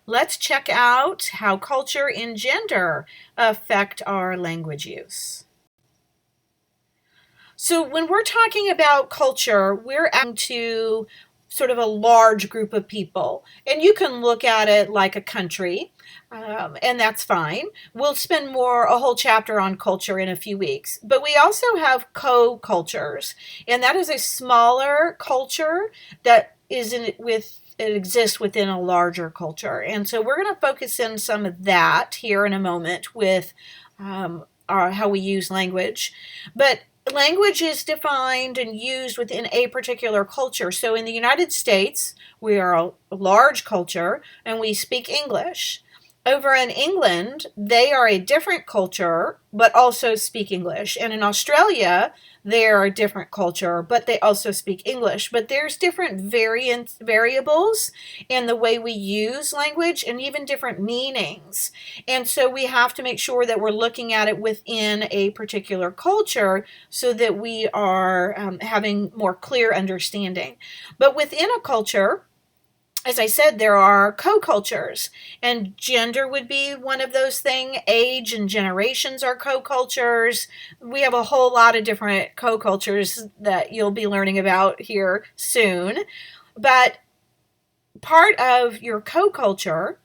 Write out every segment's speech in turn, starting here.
let's check out how culture and gender affect our language use. So when we're talking about culture, we're to sort of a large group of people. And you can look at it like a country, and that's fine. We'll spend a whole chapter on culture in a few weeks. But we also have co-cultures, and that is a smaller culture that is it exists within a larger culture. And so we're going to focus in some of that here in a moment with how we use language. But language is defined and used within a particular culture. So in the United States, we are a large culture and we speak English. Over in England, they are a different culture, but also speak English. And in Australia, they are a different culture, but they also speak English. But there's different variables in the way we use language and even different meanings. And so we have to make sure that we're looking at it within a particular culture so that we are having more clear understanding. But within a culture, as I said, there are co-cultures, and gender would be one of those things. Age and generations are co-cultures. We have a whole lot of different co-cultures that you'll be learning about here soon. But part of your co-culture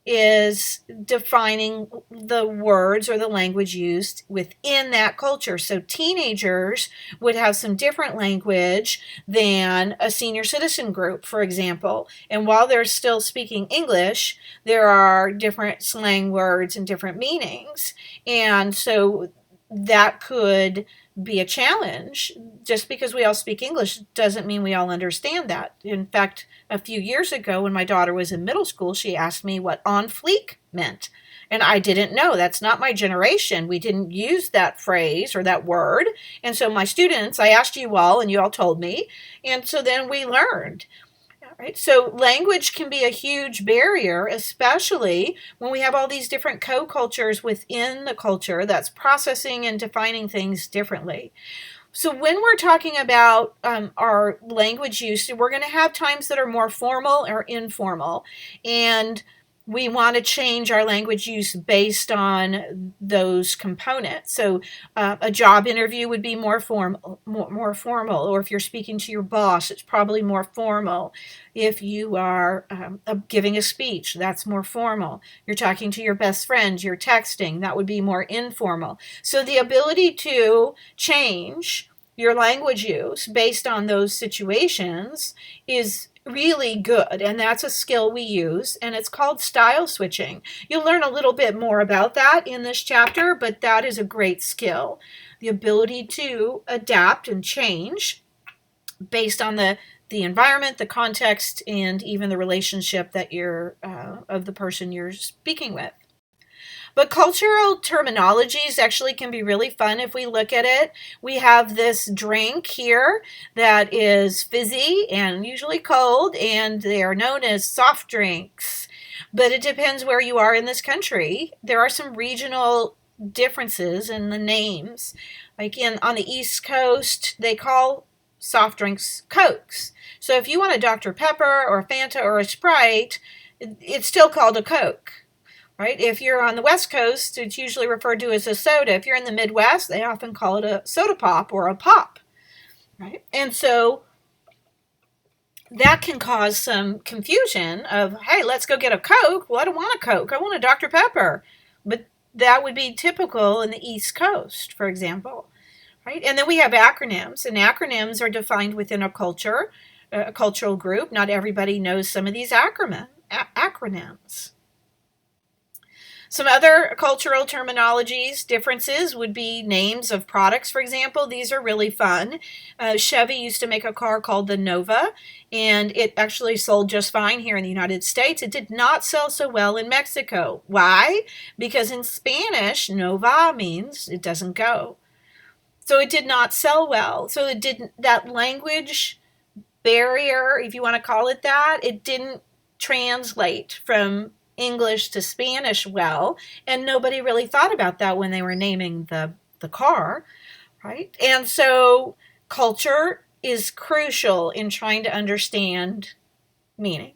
is defining the words or the language used within that culture. So teenagers would have some different language than a senior citizen group, for example. And while they're still speaking English, there are different slang words and different meanings. And so that could be a challenge. Just because we all speak English doesn't mean we all understand that. In fact, a few years ago when my daughter was in middle school, she asked me what on fleek meant. And I didn't know. That's not my generation. We didn't use that phrase or that word. And so my students, I asked you all and you all told me. And so then we learned. Right? So language can be a huge barrier, especially when we have all these different co-cultures within the culture that's processing and defining things differently. So when we're talking about our language use, we're going to have times that are more formal or informal. And we want to change our language use based on those components. So a job interview would be more formal, or if you're speaking to your boss, it's probably more formal. If you are giving a speech, that's more formal. You're talking to your best friend, you're texting, that would be more informal. So the ability to change your language use based on those situations is really good, and that's a skill we use, and it's called style switching. You'll learn a little bit more about that in this chapter, but that is a great skill. The ability to adapt and change based on the environment, the context, and even the relationship that you're of the person you're speaking with. But cultural terminologies actually can be really fun if we look at it. We have this drink here that is fizzy and usually cold, and they are known as soft drinks. But it depends where you are in this country. There are some regional differences in the names. Like on the East Coast, they call soft drinks Cokes. So if you want a Dr. Pepper or a Fanta or a Sprite, it's still called a Coke. Right? If you're on the West Coast, it's usually referred to as a soda. If you're in the Midwest, they often call it a soda pop or a pop. Right? And so that can cause some confusion of, hey, let's go get a Coke. Well, I don't want a Coke. I want a Dr. Pepper. But that would be typical in the East Coast, for example. Right? And then we have acronyms, and acronyms are defined within a culture, a cultural group. Not everybody knows some of these acronyms. Some other cultural terminologies differences would be names of products, for example. These are really fun. Chevy used to make a car called the Nova, and it actually sold just fine here in the United States. It did not sell so well in Mexico. Why? Because in Spanish, Nova means it doesn't go. So it did not sell well. So it didn't, that language barrier, if you want to call it that, it didn't translate from English to Spanish well, and nobody really thought about that when they were naming the car, right? And so culture is crucial in trying to understand meaning.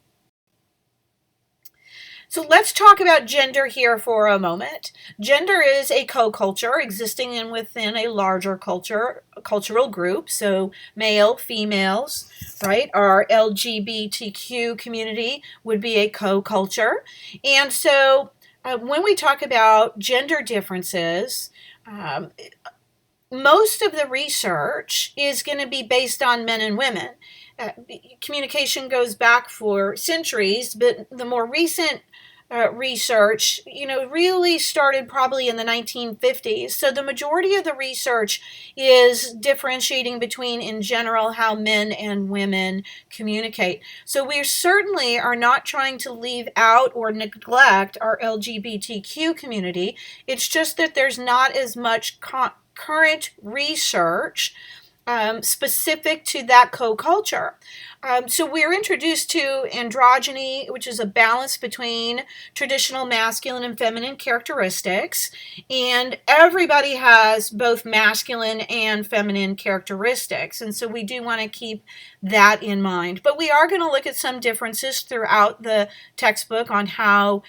So let's talk about gender here for a moment. Gender is a co-culture existing within a larger cultural group. So male, females, right? Our LGBTQ community would be a co-culture. And so when we talk about gender differences, um, most of the research is going to be based on men and women. Uh, Communication goes back for centuries, but the more recent research, really started probably in the 1950s. So the majority of the research is differentiating between, in general, how men and women communicate. So we certainly are not trying to leave out or neglect our LGBTQ community. It's just that there's not as much current research specific to that co-culture. So we're introduced to androgyny, which is a balance between traditional masculine and feminine characteristics. And everybody has both masculine and feminine characteristics. And so we do want to keep that in mind. But we are going to look at some differences throughout the textbook on how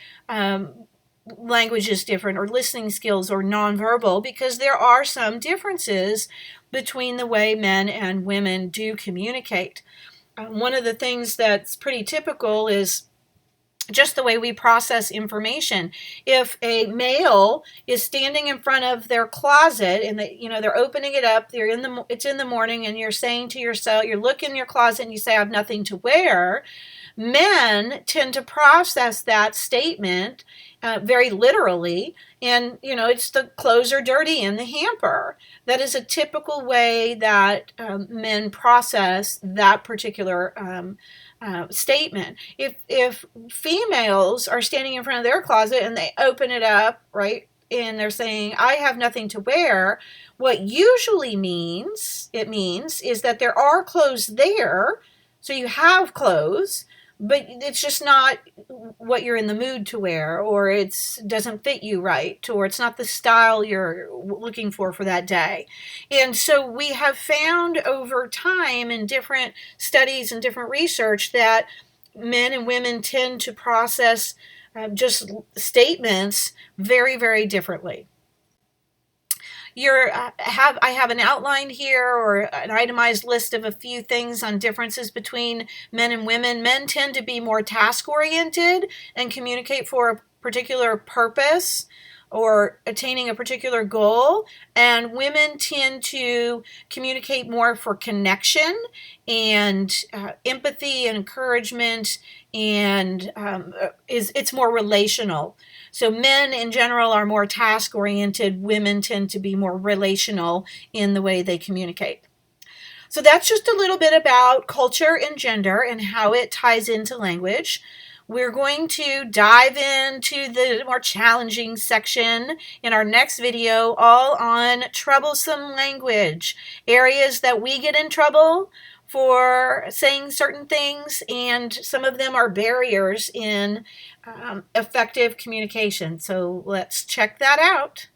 language is different, or listening skills, or nonverbal, because there are some differences between the way men and women do communicate. One of the things that's pretty typical is just the way we process information. If a male is standing in front of their closet and they're opening it up, it's in the morning, and you're saying to yourself, you look in your closet and you say, I have nothing to wear. Men tend to process that statement very literally, and it's the clothes are dirty in the hamper. That is a typical way that men process that particular statement. If females are standing in front of their closet and they open it up, right, and they're saying, I have nothing to wear, what usually means is that there are clothes there, so you have clothes, but it's just not what you're in the mood to wear, or it doesn't fit you right, or it's not the style you're looking for that day. And so we have found over time in different studies and different research that men and women tend to process just statements very, very differently. I have an outline here, or an itemized list of a few things on differences between men and women. Men tend to be more task oriented and communicate for a particular purpose or attaining a particular goal, and women tend to communicate more for connection and empathy and encouragement, and it's more relational. So men in general are more task oriented. Women tend to be more relational in the way they communicate. So that's just a little bit about culture and gender and how it ties into language. We're going to dive into the more challenging section in our next video, all on troublesome language, areas that we get in trouble for saying certain things, and some of them are barriers in effective communication. So let's check that out.